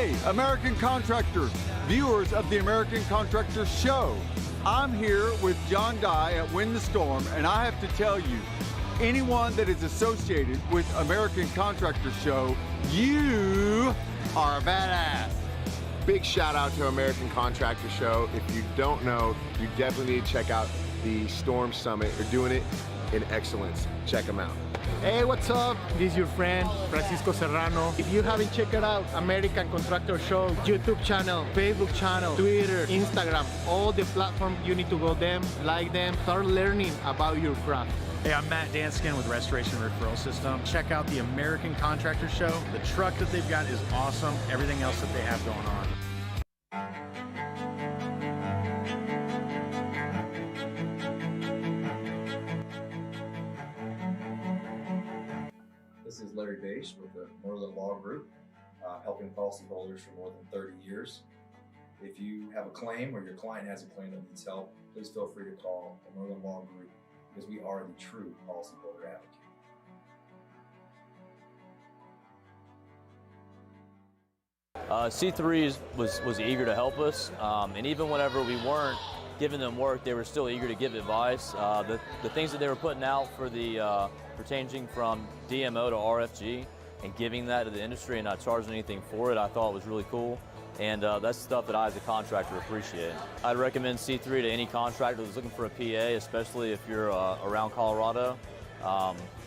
Hey, American contractors, viewers of the American Contractor Show. I'm here with John Dye at Win the Storm, and I have to tell you, anyone that is associated with American Contractor Show, you are a badass. Big shout out to American Contractor Show. If you don't know, you definitely need to check out the Storm Summit. They're doing it in excellence. Check them out. Hey, what's up? This is your friend, Francisco Serrano. If you haven't checked it out, American Contractor Show, YouTube channel, Facebook channel, Twitter, Instagram, all the platforms, you need to go them, like them, start learning about your craft. Hey, I'm Matt Danskin with Restoration Referral System. Check out the American Contractor Show. The truck that they've got is awesome. Everything else that they have going on. This is Larry Bache with the Merlin Law Group, helping policyholders for more than 30 years. If you have a claim or your client has a claim that needs help, please feel free to call the Merlin Law Group because we are the true policyholder advocate. C3 was eager to help us, and even whenever we weren't giving them work, they were still eager to give advice. The things that they were putting out for the changing from DMO to RFG and giving that to the industry and not charging anything for it, I thought was really cool. And that's stuff that I, as a contractor, appreciate. I'd recommend C3 to any contractor that's looking for a PA, especially if you're around Colorado.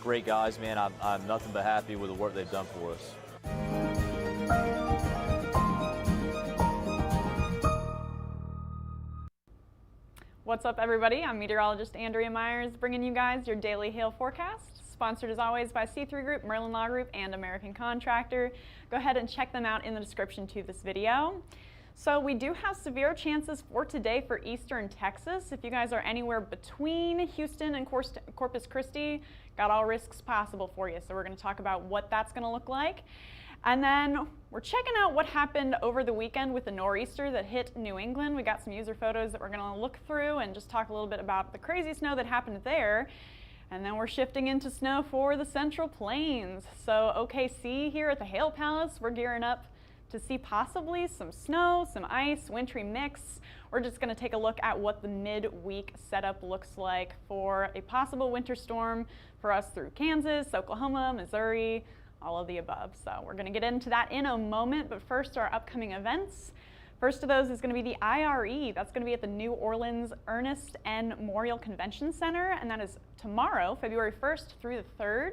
Great guys, man. I'm nothing but happy with the work they've done for us. What's up, everybody? I'm meteorologist Andrea Myers, bringing you guys your daily hail forecast, sponsored as always by C3 Group, Merlin Law Group, and American Contractor. Go ahead and check them out in the description to this video. So we do have severe chances for today for eastern Texas. If you guys are anywhere between Houston and Corpus Christi, got all risks possible for you. So we're going to talk about what that's going to look like. And then we're checking out what happened over the weekend with the nor'easter that hit New England. We got some user photos that we're going to look through and just talk a little bit about the crazy snow that happened there. And then we're shifting into snow for the Central Plains. So OKC here at the Hail Palace, we're gearing up to see possibly some snow, some ice, wintry mix. We're just going to take a look at what the midweek setup looks like for a possible winter storm for us through Kansas, Oklahoma, Missouri, all of the above. So we're going to get into that in a moment, but first our upcoming events. First of those is going to be the IRE. That's going to be at the New Orleans Ernest N. Memorial Convention Center, and that is tomorrow, February 1st through the 3rd.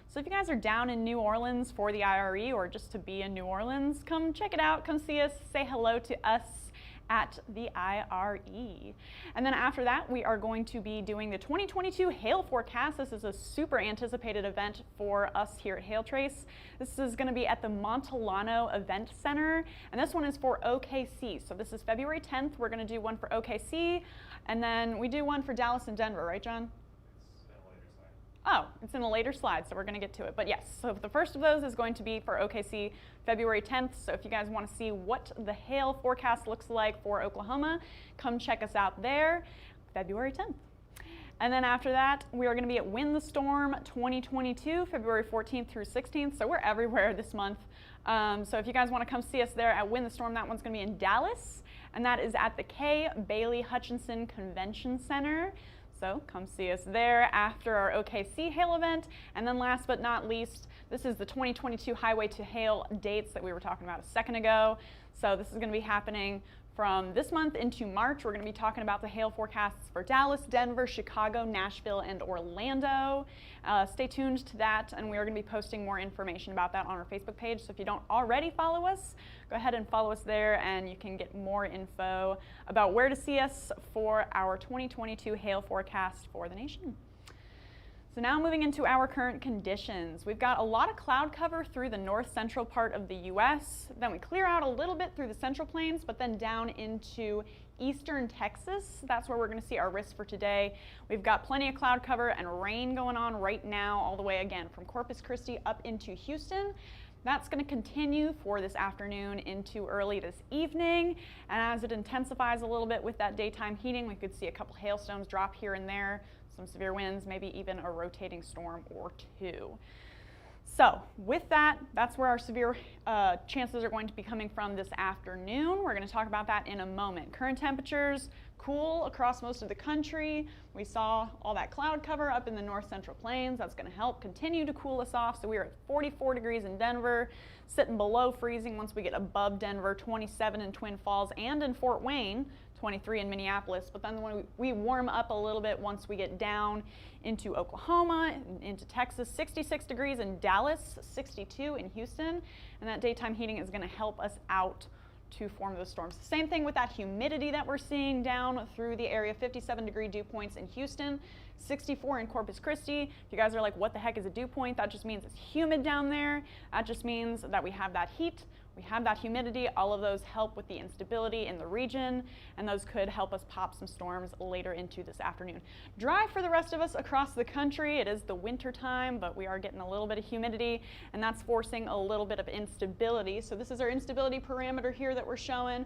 So if you guys are down in New Orleans for the IRE or just to be in New Orleans, come check it out, come see us, say hello to us at the IRE. And then after that, we are going to be doing the 2022 hail forecast. This is a super anticipated event for us here at Hail Trace. This is going to be at the Montellano Event Center, and this one is for OKC. So this is February 10th. We're going to do one for OKC, and then we do one for Dallas and Denver, right, John? Oh, it's in a later slide, so we're going to get to it. But yes, so the first of those is going to be for OKC February 10th. So if you guys want to see what the hail forecast looks like for Oklahoma, come check us out there, February 10th. And then after that, we are going to be at Win the Storm 2022, February 14th through 16th. So we're everywhere this month. So if you guys want to come see us there at Win the Storm, that one's going to be in Dallas. And that is at the K. Bailey Hutchinson Convention Center. So come see us there after our OKC Hail event. And then last but not least, this is the 2022 Highway to Hail dates that we were talking about a second ago. So this is going to be happening from this month into March. We're going to be talking about the hail forecasts for Dallas, Denver, Chicago, Nashville, and Orlando. Stay tuned to that, and we are going to be posting more information about that on our Facebook page. So if you don't already follow us, go ahead and follow us there, and you can get more info about where to see us for our 2022 hail forecast for the nation. So now moving into our current conditions. We've got a lot of cloud cover through the north central part of the U.S. Then we clear out a little bit through the Central Plains, but then down into eastern Texas. That's where we're going to see our risk for today. We've got plenty of cloud cover and rain going on right now, all the way again from Corpus Christi up into Houston. That's going to continue for this afternoon into early this evening. And as it intensifies a little bit with that daytime heating, we could see a couple hailstones drop here and there, some severe winds, maybe even a rotating storm or two. So with that, that's where our severe chances are going to be coming from this afternoon. We're going to talk about that in a moment. Current temperatures cool across most of the country. We saw all that cloud cover up in the north central plains. That's going to help continue to cool us off. So we are at 44 degrees in Denver, sitting below freezing once we get above Denver, 27 in Twin Falls and in Fort Wayne, 23 in Minneapolis. But then when we warm up a little bit once we get down into Oklahoma, into Texas, 66 degrees in Dallas, 62 in Houston, and that daytime heating is going to help us out to form those storms. Same thing with that humidity that we're seeing down through the area, 57 degree dew points in Houston, 64 in Corpus Christi. If you guys are like, what the heck is a dew point? That just means it's humid down there. That just means that we have that heat. We have that humidity. All of those help with the instability in the region, and those could help us pop some storms later into this afternoon. Dry for the rest of us across the country. It is the winter time, but we are getting a little bit of humidity, and that's forcing a little bit of instability. So this is our instability parameter here that we're showing.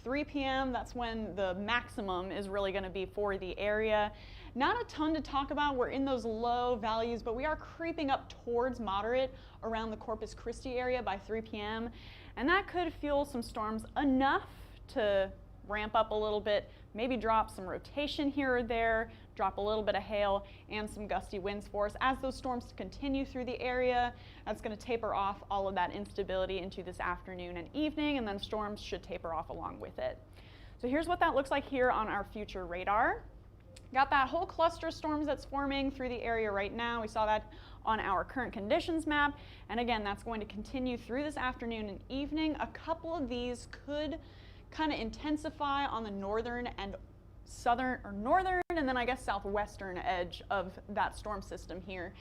3 p.m., that's when the maximum is really going to be for the area. Not a ton to talk about. We're in those low values, but we are creeping up towards moderate around the Corpus Christi area by 3 p.m. And that could fuel some storms enough to ramp up a little bit, maybe drop some rotation here or there, drop a little bit of hail and some gusty winds for us. As those storms continue through the area, that's going to taper off all of that instability into this afternoon and evening, and then storms should taper off along with it. So here's what that looks like here on our future radar. Got that whole cluster of storms that's forming through the area right now. We saw that on our current conditions map. And again, that's going to continue through this afternoon and evening. A couple of these could kind of intensify on the northern and southern, or northern and then I guess southwestern edge of that storm system here.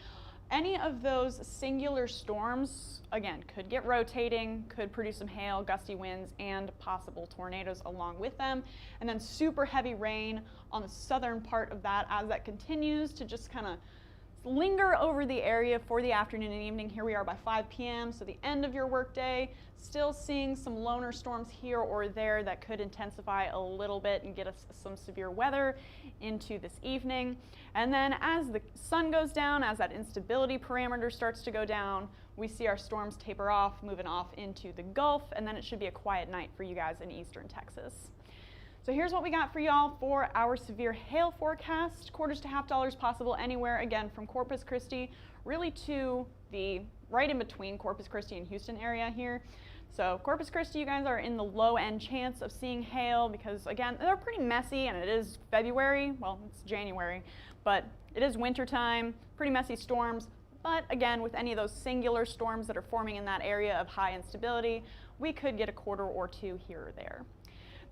Any of those singular storms, again, could get rotating, could produce some hail, gusty winds, and possible tornadoes along with them. And then super heavy rain on the southern part of that as that continues to just kind of linger over the area for the afternoon and evening. Here we are by 5 p.m., so the end of your workday. Still seeing some loner storms here or there that could intensify a little bit and get us some severe weather into this evening. And then as the sun goes down, as that instability parameter starts to go down, we see our storms taper off, moving off into the Gulf, and then it should be a quiet night for you guys in eastern Texas. So here's what we got for y'all for our severe hail forecast. Quarters to half dollars possible anywhere, again, from Corpus Christi really to the right in between Corpus Christi and Houston area here. So Corpus Christi, you guys are in the low end chance of seeing hail because, again, they're pretty messy, and it is February. Well, it's January, but it is winter time, pretty messy storms. But again, with any of those singular storms that are forming in that area of high instability, we could get a quarter or two here or there.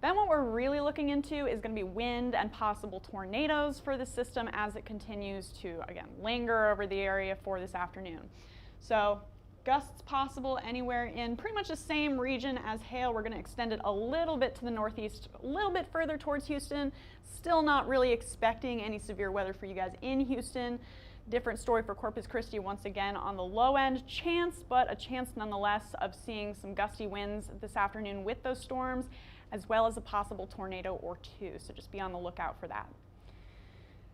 Then what we're really looking into is going to be wind and possible tornadoes for the system as it continues to, again, linger over the area for this afternoon. So gusts possible anywhere in pretty much the same region as hail. We're going to extend it a little bit to the northeast, a little bit further towards Houston. Still not really expecting any severe weather for you guys in Houston. Different story for Corpus Christi, once again on the low end chance, but a chance nonetheless of seeing some gusty winds this afternoon with those storms, as well as a possible tornado or two. So just be on the lookout for that.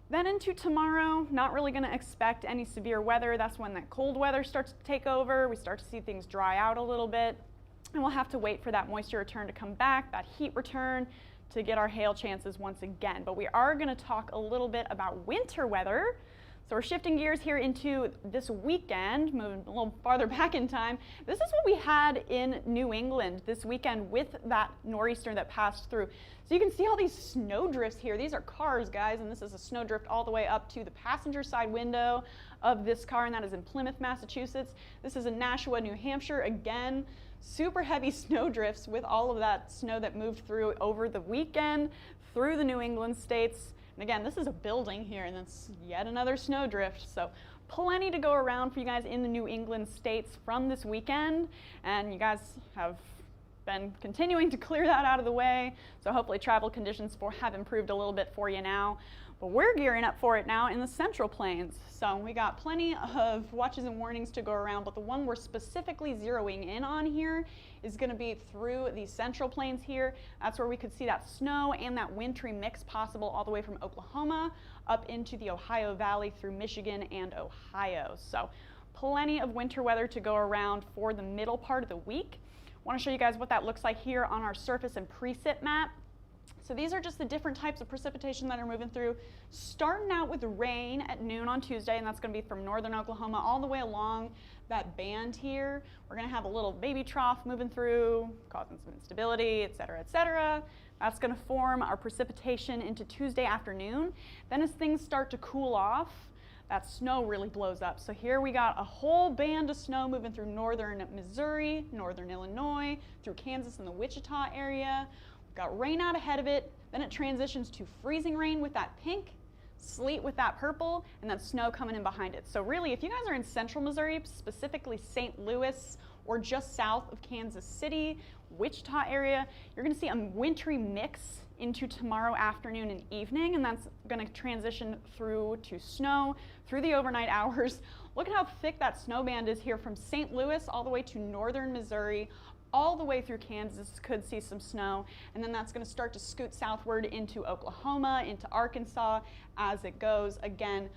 Then into tomorrow, not really going to expect any severe weather. That's when that cold weather starts to take over. We start to see things dry out a little bit, and we'll have to wait for that moisture return to come back, that heat return, to get our hail chances once again. But we are going to talk a little bit about winter weather. So we're shifting gears here into this weekend, moving a little farther back in time. This is what we had in New England this weekend with that nor'easter that passed through. So you can see all these snow drifts here. These are cars, guys, and this is a snow drift all the way up to the passenger side window of this car, and that is in Plymouth, Massachusetts. This is in Nashua, New Hampshire. Again, super heavy snow drifts with all of that snow that moved through over the weekend through the New England states. And again, this is a building here, and that's yet another snowdrift. So plenty to go around for you guys in the New England states from this weekend. And you guys have been continuing to clear that out of the way. So hopefully travel conditions have improved a little bit for you now. But we're gearing up for it now in the Central Plains. So we got plenty of watches and warnings to go around, but the one we're specifically zeroing in on here is going to be through the Central Plains here. That's where we could see that snow and that wintry mix possible all the way from Oklahoma up into the Ohio Valley through Michigan and Ohio. So plenty of winter weather to go around for the middle part of the week. I want to show you guys what that looks like here on our surface and precip map. So these are just the different types of precipitation that are moving through, starting out with rain at noon on Tuesday, and that's going to be from northern Oklahoma all the way along that band here. We're going to have a little baby trough moving through, causing some instability, et cetera, et cetera. That's going to form our precipitation into Tuesday afternoon. Then as things start to cool off, that snow really blows up. So here we got a whole band of snow moving through northern Missouri, northern Illinois, through Kansas and the Wichita area. Got rain out ahead of it, then it transitions to freezing rain with that pink, sleet with that purple, and then snow coming in behind it. So really, if you guys are in central Missouri, specifically St. Louis or just south of Kansas City, Wichita area, you're gonna see a wintry mix into tomorrow afternoon and evening, and that's gonna transition through to snow through the overnight hours. Look at how thick that snow band is here from St. Louis all the way to northern Missouri, all the way through Kansas. Could see some snow, and then that's going to start to scoot southward into Oklahoma, into Arkansas as it goes. Again,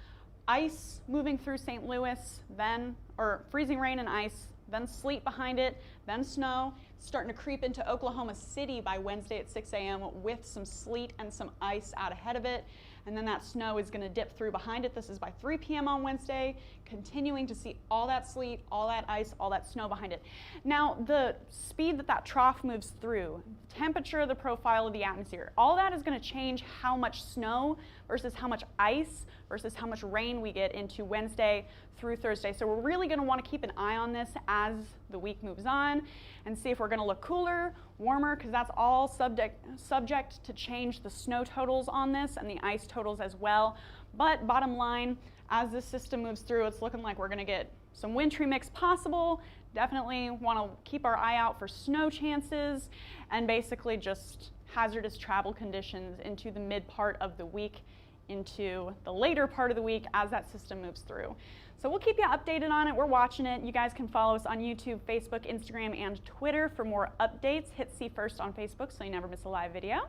ice moving through St. Louis, then, or freezing rain and ice, then sleet behind it, then snow, starting to creep into Oklahoma City by Wednesday at 6 a.m. with some sleet and some ice out ahead of it. And then that snow is going to dip through behind it. This is by 3 p.m. on Wednesday, continuing to see all that sleet, all that ice, all that snow behind it. Now, the speed that that trough moves through, temperature, the profile of the atmosphere, all that is going to change how much snow versus how much ice versus how much rain we get into Wednesday through Thursday. So we're really going to want to keep an eye on this as the week moves on and see if we're going to look cooler, warmer, because that's all subject to change the snow totals on this and the ice totals as well. But bottom line, as this system moves through, it's looking like we're going to get some wintry mix possible. Definitely want to keep our eye out for snow chances and basically just hazardous travel conditions into the mid part of the week, into the later part of the week as that system moves through. So we'll keep you updated on it. We're watching it. You guys can follow us on YouTube, Facebook, Instagram, and Twitter for more updates. Hit See First on Facebook so you never miss a live video.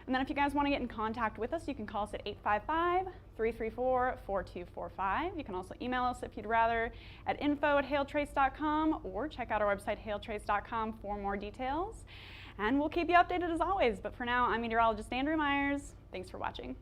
And then if you guys want to get in contact with us, you can call us at 855-334-4245. You can also email us if you'd rather at info@hailtrace.com or check out our website, hailtrace.com, for more details. And we'll keep you updated as always. But for now, I'm meteorologist Andrea Myers. Thanks for watching.